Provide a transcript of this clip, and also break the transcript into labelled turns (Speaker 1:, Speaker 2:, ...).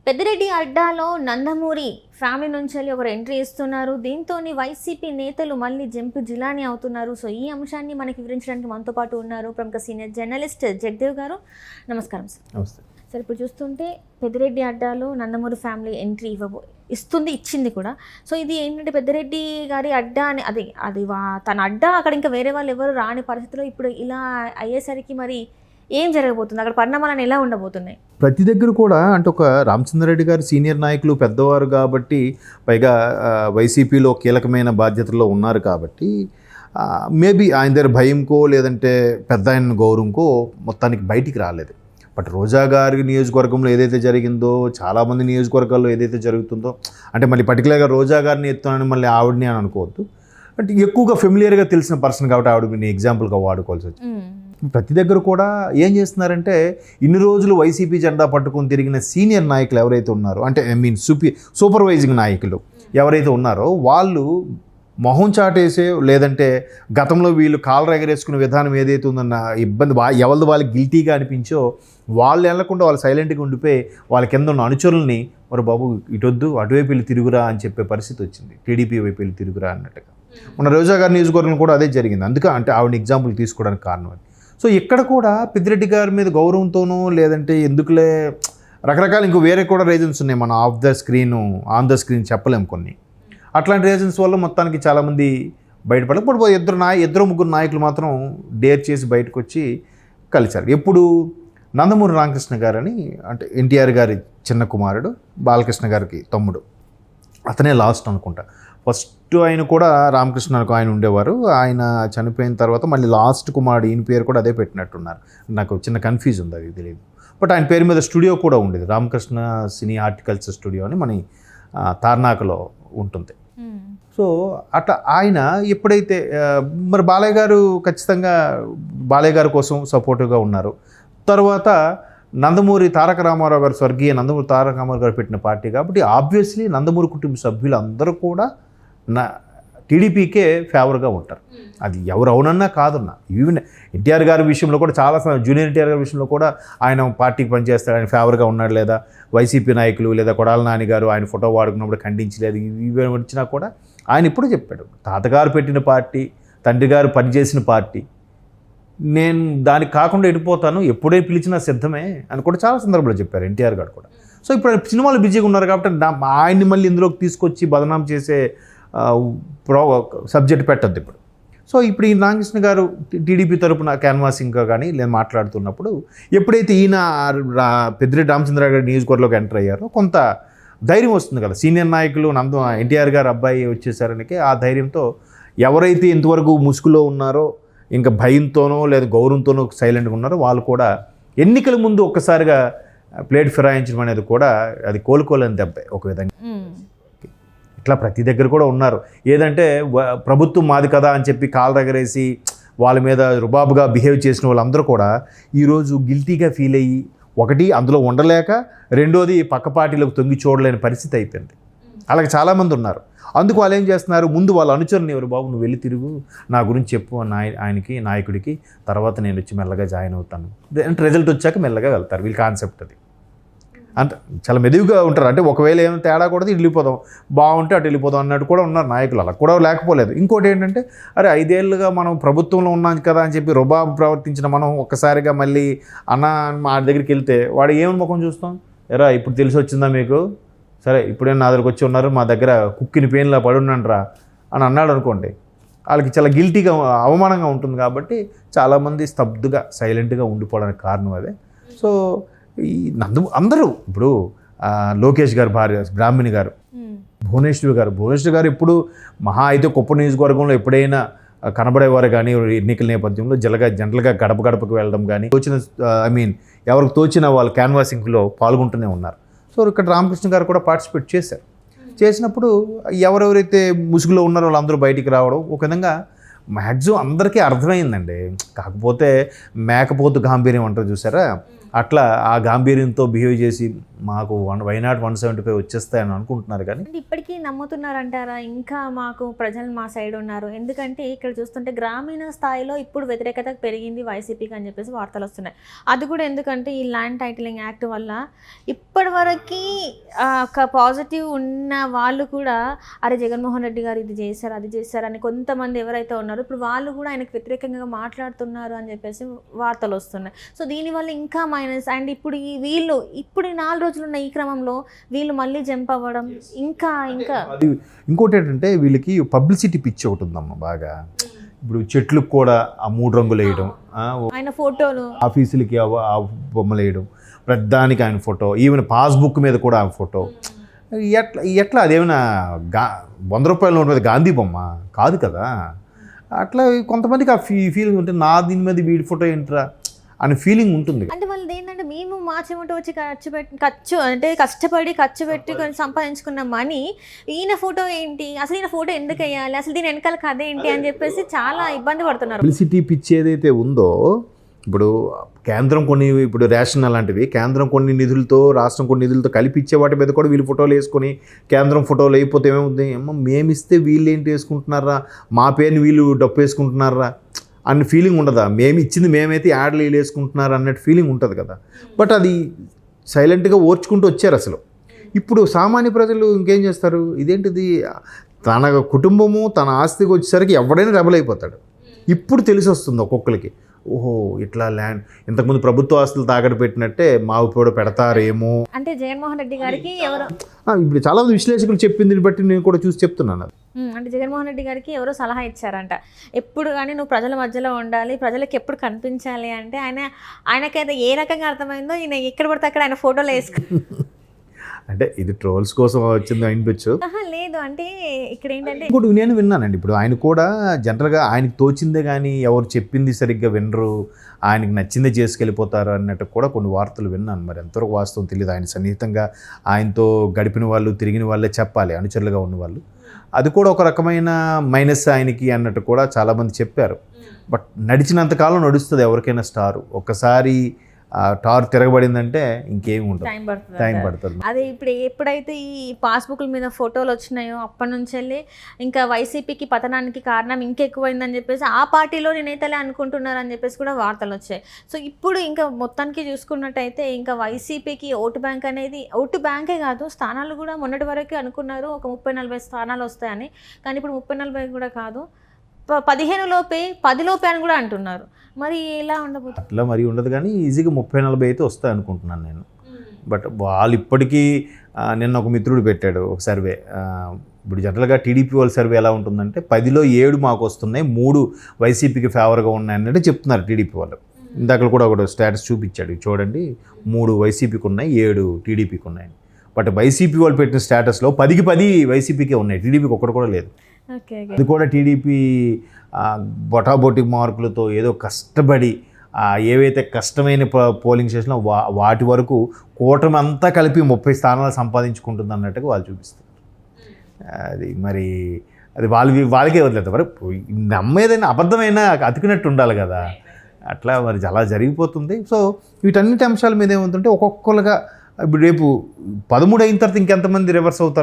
Speaker 1: Peddireddy అడ్డాలో Nandamuri family నుంచి ఒకరు entry ఇస్తున్నారు. దీంతో వైసీపీ నేతలు మళ్ళీ జంపు జిలానీ అవుతున్నారు. సో ఈ అంశాన్ని మనకి వివరించడానికి మనతో పాటు ఉన్నారు ప్రముఖ సీనియర్ జర్నలిస్ట్ జగదేవ్ గారు. నమస్కారం సార్.
Speaker 2: నమస్తే
Speaker 1: సార్, ఇప్పుడు చూస్తుంటే పెద్దిరెడ్డి అడ్డాలో నందమూరి ఫ్యామిలీ ఎంట్రీ ఇచ్చింది కూడా. సో ఇది ఏంటంటే పెద్దిరెడ్డి గారి అడ్డా అని అది తన అడ్డా, అక్కడ ఇంకా వేరే వాళ్ళు ఎవరు రాని పరిస్థితిలో ఇప్పుడు ఇలా అయ్యేసరికి మరి ఏం జరగబోతుంది, అక్కడ పరిణామాలను ఎలా ఉండబోతున్నాయి?
Speaker 2: ప్రతి దగ్గర కూడా అంటే ఒక రామచంద్రారెడ్డి గారు సీనియర్ నాయకులు పెద్దవారు కాబట్టి, పైగా వైసీపీలో కీలకమైన బాధ్యతల్లో ఉన్నారు కాబట్టి మేబీ ఆయన దగ్గర భయంకో లేదంటే పెద్ద ఆయన గౌరవంకో మొత్తానికి బయటికి రాలేదు. బట్ రోజా గారి నియోజకవర్గంలో ఏదైతే జరిగిందో, చాలామంది నియోజకవర్గాల్లో ఏదైతే జరుగుతుందో, అంటే మళ్ళీ పర్టికులర్గా రోజా గారిని ఎత్తున్నాను మళ్ళీ ఆవిడని అని అనుకోవద్దు. అంటే ఎక్కువగా ఫెమిలియర్గా తెలిసిన పర్సన్ కాబట్టి ఆవిడ మీరు ఎగ్జాంపుల్గా వాడుకోవాల్సి వచ్చింది. ప్రతి దగ్గర కూడా ఏం చేస్తున్నారంటే, ఇన్ని రోజులు వైసీపీ జెండా పట్టుకొని తిరిగిన సీనియర్ నాయకులు ఎవరైతే ఉన్నారో, అంటే సూపర్వైజింగ్ నాయకులు ఎవరైతే ఉన్నారో వాళ్ళు మొహం చాటేసే, లేదంటే గతంలో వీళ్ళు కాళ్ళు ఎగరేసుకునే విధానం ఏదైతే ఉందన్న ఇబ్బంది ఎవరిది వాళ్ళకి గిల్టీగా అనిపించో వాళ్ళు వెళ్లకుండా వాళ్ళు సైలెంట్గా ఉండిపోయి వాళ్ళ కింద ఉన్న అనుచరుల్ని మరి బాబు ఇటొద్దు అటువైపు వెళ్ళి తిరుగురా అని చెప్పే పరిస్థితి వచ్చింది. టీడీపీ వైపు వెళ్ళి తిరుగురా అన్నట్టుగా. మన రోజా గారి నియోజకవర్గం కూడా అదే జరిగింది. అందుకే అంటే ఆవిడ ఎగ్జాంపుల్ తీసుకోవడానికి కారణం అది. సో ఇక్కడ కూడా పెద్దిరెడ్డి గారి మీద గౌరవంతోనూ, లేదంటే ఎందుకులే రకరకాల ఇంకో వేరే కూడా రీజన్స్ ఉన్నాయి. మనం ఆన్ ద స్క్రీన్ చెప్పలేము కొన్ని. అట్లాంటి రీజన్స్ వల్ల మొత్తానికి చాలామంది బయటపడకపోతే ఇద్దరు ముగ్గురు నాయకులు మాత్రం డేర్ చేసి బయటకు వచ్చి కలిశారు. ఎప్పుడు నందమూరి రామకృష్ణ గారని, అంటే ఎన్టీఆర్ గారి చిన్న కుమారుడు, బాలకృష్ణ గారికి తమ్ముడు, అతనే లాస్ట్ అనుకుంటా. ఫస్ట్ ఆయన కూడా రామకృష్ణ ఆయన ఉండేవారు. ఆయన చనిపోయిన తర్వాత మళ్ళీ లాస్ట్ కుమారుడు ఈయన పేరు కూడా అదే పెట్టినట్టున్నారు. నాకు చిన్న కన్ఫ్యూజ్ ఉంది, అది తెలియదు. బట్ ఆయన పేరు మీద స్టూడియో కూడా ఉండేది, రామకృష్ణ సినీ హార్టికల్చర్ స్టూడియో అని మన తార్నాకలో ఉంటుంది. సో అట్లా ఆయన ఎప్పుడైతే మరి బాలయ్య గారు ఖచ్చితంగా బాలయ్య గారి కోసం సపోర్టివ్గా ఉన్నారు. తర్వాత నందమూరి తారక రామారావు గారు, స్వర్గీయ నందమూరి తారక రామారావు గారు పెట్టిన పార్టీ కాబట్టి ఆబ్వియస్లీ నందమూరి కుటుంబ సభ్యులు అందరూ కూడా టీడీపీకే ఫేవర్గా ఉంటారు. అది ఎవరు అవునన్నా కాదన్నా. ఈవెన్ ఎన్టీఆర్ గారి విషయంలో కూడా చాలా జూనియర్ ఎన్టీఆర్ గారి విషయంలో కూడా ఆయన పార్టీకి పనిచేస్తాడు, ఆయన ఫేవర్గా ఉన్నాడు. లేదా వైసీపీ నాయకులు లేదా కొడాల నాని గారు ఆయన ఫోటో వాడుకున్నప్పుడు ఖండించలేదు. ఇవి వచ్చినా కూడా ఆయన ఇప్పుడు చెప్పాడు, తాతగారు పెట్టిన పార్టీ, తండ్రి గారు పనిచేసిన పార్టీ, నేను దానికి కాకుండా వెళ్ళిపోతాను, ఎప్పుడే పిలిచినా సిద్ధమే అని కూడా చాలా సందర్భాలు చెప్పారు ఎన్టీఆర్ గారు కూడా. సో ఇప్పుడు ఆయన సినిమాలు బిజీగా ఉన్నారు కాబట్టి ఆయన్ని మళ్ళీ ఇందులోకి తీసుకొచ్చి బదనాం చేసే సబ్జెక్ట్ పెట్టద్దు ఇప్పుడు. సో ఇప్పుడు ఈ రామకృష్ణ గారు టీడీపీ తరపున క్యాన్వాసింగ్గా కానీ లేదా మాట్లాడుతున్నప్పుడు ఎప్పుడైతే ఈయన పెద్దిరెడ్డి రామచంద్రరావు గారి నియోజకవర్గంలోకి ఎంటర్ అయ్యారో కొంత ధైర్యం వస్తుంది కదా. సీనియర్ నాయకులు ఎన్టీఆర్ గారు అబ్బాయి వచ్చేసారనికి ఆ ధైర్యంతో ఎవరైతే ఇంతవరకు ముసుగులో ఉన్నారో, ఇంకా భయంతోనో లేదా గౌరవంతోనో సైలెంట్గా ఉన్నారో వాళ్ళు కూడా ఎన్నికల ముందు ఒక్కసారిగా ప్లేట్ ఫిరాయించడం అనేది కూడా అది కోలుకోలేని దెబ్బ ఒక విధంగా. ఇట్లా ప్రతి దగ్గర కూడా ఉన్నారు. ఏదంటే ప్రభుత్వం మాది కదా అని చెప్పి కాలు రగరేసి వాళ్ళ మీద రుబాబుగా బిహేవ్ చేసిన వాళ్ళందరూ కూడా ఈరోజు గిల్టీగా ఫీల్ అయ్యి, ఒకటి అందులో ఉండలేక, రెండోది పక్క పార్టీలకు తొంగి చూడలేని పరిస్థితి అయిపోయింది. అలాగే చాలామంది ఉన్నారు. అందుకు వాళ్ళు ఏం చేస్తున్నారు, ముందు వాళ్ళ అనుచరుని, ఎవరు బాబు నువ్వు వెళ్ళి తిరుగు, నా గురించి చెప్పు ఆయనకి నాయకుడికి, తర్వాత నేను వచ్చి మెల్లగా జాయిన్ అవుతాను అంటే రిజల్ట్ వచ్చాక మెల్లగా వెళ్తారు. వీళ్ళ కాన్సెప్ట్ అది. అంత చాలా మెదువుగా ఉంటారు. అంటే ఒకవేళ ఏమైనా తేడా కూడా వెళ్ళిపోదాం, బాగుంటే అటు వెళ్ళిపోదాం అన్నట్టు కూడా ఉన్నారు నాయకులు. అలా కూడా లేకపోలేదు. ఇంకోటి ఏంటంటే, అరే 5 ఏళ్ళుగా మనం ప్రభుత్వంలో ఉన్నాం కదా అని చెప్పి రుబాబు ప్రవర్తించిన మనం ఒక్కసారిగా మళ్ళీ అన్న మా దగ్గరికి వెళ్తే వాడు ఏమని ముఖం చూస్తాం, ఎరా ఇప్పుడు తెలిసి వచ్చిందా మీకు, సరే ఇప్పుడే నా దగ్గరకు వచ్చి ఉన్నారు, మా దగ్గర కుక్కిని పెయిన్లా పడున్నాంట్రా అని అన్నాడు అనుకోండి, వాళ్ళకి చాలా గిల్టీగా అవమానంగా ఉంటుంది. కాబట్టి చాలామంది స్తబ్దుగా సైలెంట్గా ఉండిపోవడానికి కారణం అదే. సో ఈ అందరూ ఇప్పుడు లోకేష్ గారు భార్య బ్రాహ్మణి గారు, భువనేశ్వరి గారు ఎప్పుడు మహా అయితే కుప్ప నియోజకవర్గంలో ఎప్పుడైనా కనబడేవారు కానీ ఎన్నికల నేపథ్యంలో జనరల్గా గడపకు వెళ్ళడం కానీ ఎవరికి తోచిన వాళ్ళు క్యాన్వాసింగ్లో పాల్గొంటూనే ఉన్నారు. సో ఇక్కడ రామకృష్ణ గారు కూడా పార్టిసిపేట్ చేసినప్పుడు ఎవరెవరైతే ముసుగులో ఉన్నారో వాళ్ళందరూ బయటికి రావడం ఒక విధంగా మ్యాక్సిమం అందరికీ అర్థమైందండి. కాకపోతే మేకపోతు గాంభీర్యం అంటారు చూసారా, అట్లా ఆ గాంభీర్యంతో బిహేవ్ చేసి మాకు వైనాట్ 175 వచ్చేస్తాయని అనుకుంటున్నారు కానీ
Speaker 1: అంటే ఇప్పటికీ నమ్ముతున్నారంటారా ఇంకా మాకు ప్రజలు మా సైడ్ ఉన్నారు? ఎందుకంటే ఇక్కడ చూస్తుంటే గ్రామీణ స్థాయిలో ఇప్పుడు వ్యతిరేకత పెరిగింది వైసీపీకి అని చెప్పేసి వార్తలు వస్తున్నాయి. అది కూడా ఎందుకంటే ఈ ల్యాండ్ టైటిలింగ్ యాక్ట్ వల్ల ఇప్పటివరకు ఒక పాజిటివ్ ఉన్న వాళ్ళు కూడా అరే జగన్మోహన్ రెడ్డి గారు ఇది చేశారు అది చేశారు అని కొంతమంది ఎవరైతే ఉన్నారో ఇప్పుడు వాళ్ళు కూడా ఆయనకు వ్యతిరేకంగా మాట్లాడుతున్నారు అని చెప్పేసి వార్తలు వస్తున్నాయి. సో దీనివల్ల ఇంకా మైనస్. అండ్ ఇప్పుడు వీళ్ళు ఇప్పుడు 4 రోజులు ఉన్న ఈ క్రమంలో వీళ్ళు మళ్ళీ జంప్ అవ్వడం ఇంకా
Speaker 2: అది ఇంకోటి ఏంటంటే వీళ్ళకి పబ్లిసిటీ పిచ్చి ఒకటి ఉందమ్మా బాగా. ఇప్పుడు చెట్లకు కూడా ఆ 3 రంగులు వేయడం,
Speaker 1: ఆయన ఫోటోలు,
Speaker 2: ఆఫీసులకి ఆ బొమ్మలు వేయడం, ప్రతిదానికి ఆయన ఫోటో, ఈవెన్ పాస్బుక్ మీద కూడా ఆయన ఫోటో. ఎట్లా అదేమైనా 100 రూపాయల నోటు మీద గాంధీ బొమ్మ కాదు కదా. అట్లా కొంతమందికి ఆ ఫీలింగ్ ఉంటుంది, నా దీని మీద వీడి ఫోటో ఏంట్రా అనే ఫీలింగ్ ఉంటుంది.
Speaker 1: అంటే వాళ్ళది ఏంటంటే మేము మా చెమట వచ్చి కష్టపడి ఖర్చు పెట్టి కొంచెం సంపాదించుకున్న మనీ ఈయన ఫోటో ఏంటి, అసలు ఈయన ఫోటో ఎందుకు వేయాలి, అసలు దీని వెనకాల కథ ఏంటి అని చెప్పేసి చాలా ఇబ్బంది పడుతున్నారు.
Speaker 2: పబ్లిసిటీ పిచ్ ఏదైతే ఉందో, ఇప్పుడు కేంద్రం ఇప్పుడు రేషన్ అలాంటివి కేంద్రం కొన్ని నిధులతో రాష్ట్రం కొన్ని నిధులతో కలిపి ఇచ్చే వాటి మీద కూడా వీళ్ళు ఫోటోలు వేసుకొని కేంద్రం ఫోటోలు అయిపోతే ఏమవుతుంది, మేమిస్తే వీళ్ళు ఏంటి వేసుకుంటున్నారా, మా పేరుని వీళ్ళు డప్పు వేసుకుంటున్నారా అన్న ఫీలింగ్ ఉండదా? మేము ఇచ్చింది మేమైతే యాడ్లు వీళ్ళు వేసుకుంటున్నారు అన్నట్టు ఫీలింగ్ ఉంటుంది కదా. బట్ అది సైలెంట్గా ఓర్చుకుంటూ వచ్చారు అసలు. ఇప్పుడు సామాన్య ప్రజలు ఇంకేం చేస్తారు, ఇదేంటిది తన కుటుంబము తన ఆస్తికి వచ్చేసరికి ఎవడైనా రెబల్ అయిపోతాడు. ఇప్పుడు తెలిసి వస్తుంది ఒక్కొక్కరికి, ఓహో ఇట్లా ల్యాండ్ ఇంతకుముందు ప్రభుత్వ ఆస్తులు తాకట్టు పెట్టినట్టే మాకు కూడా పెడతారేమో.
Speaker 1: అంటే జగన్మోహన్ రెడ్డి గారికి ఎవరో
Speaker 2: ఇప్పుడు చాలా మంది విశ్లేషకులు చెప్పింది బట్టి నేను కూడా చూసి చెప్తున్నాను.
Speaker 1: అంటే జగన్మోహన్ రెడ్డి గారికి ఎవరో సలహా ఇచ్చారంట, ఎప్పుడు కానీ నువ్వు ప్రజల మధ్యలో ఉండాలి, ప్రజలకు ఎప్పుడు కనిపించాలి అంటే ఆయనకైతే ఏ రకంగా అర్థమైందో ఈయన ఎక్కడ పడితే అక్కడ ఆయన ఫోటోలు
Speaker 2: అంటే ఇది ట్రోల్స్ కోసం వచ్చింది అనిపించు.
Speaker 1: లేదు అంటే ఇక్కడ ఏంటంటే
Speaker 2: ఇప్పుడు నేను విన్నానండి, ఇప్పుడు ఆయన కూడా జనరల్గా ఆయనకు తోచిందే కానీ ఎవరు చెప్పింది సరిగ్గా వినరు, ఆయనకి నచ్చిందే చేసుకెళ్ళిపోతారు అన్నట్టు కూడా కొన్ని వార్తలు విన్నాను. మరి ఎంతవరకు వాస్తవం తెలియదు. ఆయన సన్నిహితంగా ఆయనతో గడిపిన వాళ్ళు తిరిగిన వాళ్ళే చెప్పాలి, అనుచరులుగా ఉన్నవాళ్ళు. అది కూడా ఒక రకమైన మైనస్ ఆయనకి అన్నట్టు కూడా చాలామంది చెప్పారు. బట్ నడిచినంతకాలం నడుస్తుంది ఎవరికైనా స్టారు. ఒక్కసారి టార్ తిరగబడిందంటే ఇంకేమి ఉంటుంది, టైం పడుతుంది.
Speaker 1: అదే ఇప్పుడు ఎప్పుడైతే ఈ పాస్బుక్ల మీద ఫోటోలు వచ్చినాయో అప్పటి నుంచి వెళ్ళి ఇంకా వైసీపీకి పతనానికి కారణం ఇంకెక్కువైందని చెప్పేసి ఆ పార్టీలో నేనైతేలే అనుకుంటున్నారని చెప్పేసి కూడా వార్తలు వచ్చాయి. సో ఇప్పుడు ఇంకా మొత్తానికి చూసుకున్నట్టయితే ఇంకా వైసీపీకి ఓటు బ్యాంక్ అనేది, ఓటు బ్యాంకే కాదు స్థానాలు కూడా మొన్నటి వరకు అనుకున్నారు ఒక 30-40 స్థానాలు వస్తాయని, కానీ ఇప్పుడు 30-40 కూడా కాదు 15 లోపే 10 లోపే అని కూడా అంటున్నారు. మరి ఎలా ఉండబోతుంది?
Speaker 2: అట్లా మరి ఉండదు కానీ ఈజీగా 30-40 అయితే వస్తాయి అనుకుంటున్నాను నేను. బట్ వాళ్ళు ఇప్పటికీ నిన్న ఒక మిత్రుడు పెట్టాడు ఒక సర్వే. ఇప్పుడు జనరల్గా టీడీపీ వాళ్ళ సర్వే ఎలా ఉంటుందంటే 10లో 7 మాకు వస్తున్నాయి, 3 వైసీపీకి ఫేవర్గా ఉన్నాయి అన్నట్టు చెప్తున్నారు టీడీపీ వాళ్ళు. ఇందాక కూడా ఒకటి స్టేటస్ చూపించాడు, చూడండి 3 వైసీపీకి ఉన్నాయి 7 టీడీపీకి ఉన్నాయి. బట్ వైసీపీ వాళ్ళు పెట్టిన స్టేటస్లో 10కి 10 వైసీపీకే ఉన్నాయి, టీడీపీకి ఒక్కటి కూడా లేదు. అది కూడా టీడీపీ బొటాబొటి మార్కులతో ఏదో కష్టపడి ఏవైతే కష్టమైన పోలింగ్ స్టేషన్లో వాటి వరకు కూటమి అంతా కలిపి 30 స్థానాలు సంపాదించుకుంటుంది అన్నట్టుగా వాళ్ళు చూపిస్తారు. అది మరి అది వాళ్ళకే వదిలేదు. మరి నమ్మేదైనా అబద్ధమైనా అతికినట్టు ఉండాలి కదా, అట్లా మరి అలా జరిగిపోతుంది. సో వీటన్నిటి అంశాల మీద ఏమవుతుంటే ఒక్కొక్కరుగా ఇప్పుడు రేపు 13 అయిన తర్వాత ఇంకెంతమంది రివర్స్ అవుతారు